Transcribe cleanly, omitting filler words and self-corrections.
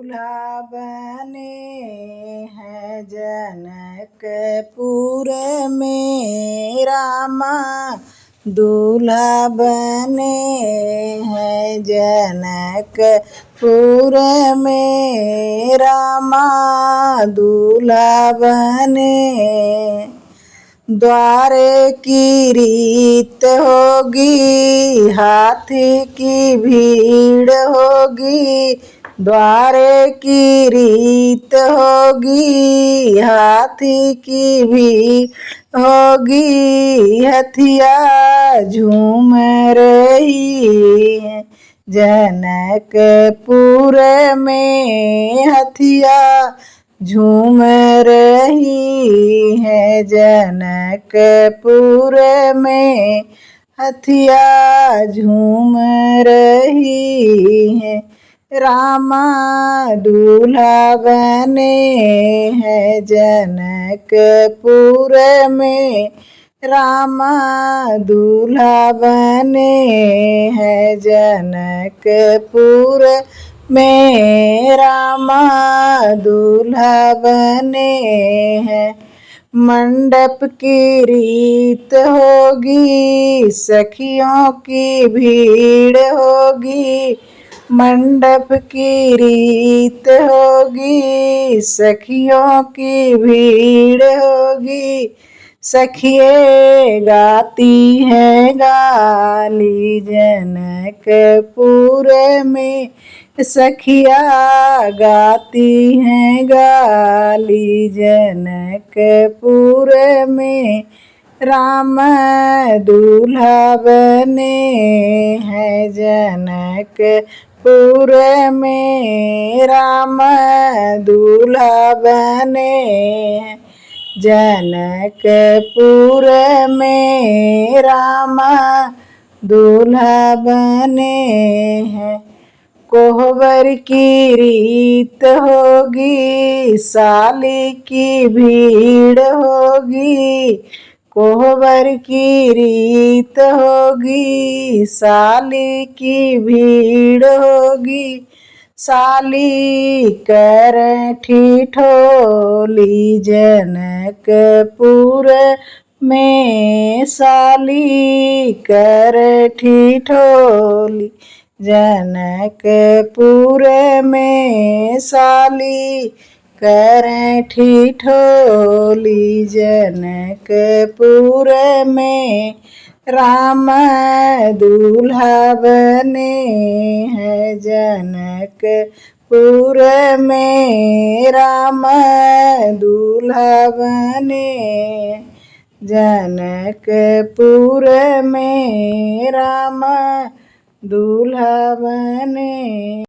दूल्हा बने हैं जनकपुर में रामा। दूल्हा बने हैं जनकपुर में रामा। दूल्हा बने द्वारे की रीत होगी, हाथी की भीड़ होगी। द्वारे की रीत होगी, हाथी की भीड़ होगी। हथिया झूम रही है जनकपुर में। हथिया झूम रही है जनकपुर में। हथिया झूम रही है रामा। दूल्हा बने हैं जनकपुर में रामा। दूल्हा बने हैं जनकपुर में रामा। दूल्हा बने हैं मंडप की रीत होगी, सखियों की भीड़ होगी। मंडप की रीत होगी, सखियों की भीड़ होगी। सखिए गाती हैं गाली जनकपुर में। सखिया गाती हैं गाली जनकपुर में राम। दूल्हा बने हैं जनकपुर में राम। दूल्हा बने हैं जनकपुर में रामा। दूल्हा बने हैं कोहबर की रीत होगी, साली की भीड़ होगी। कोहबर की रीत होगी, साली की भीड़ होगी। साली कर ठिठोली जनकपुर में। साली कर ठिठोली जनकपुर में। साली कर ठिठोली जनकपुर में राम। दूल्हा बने हैं जनकपुर में राम। दूल्हा बने जनकपुर में राम। दूल्हा बने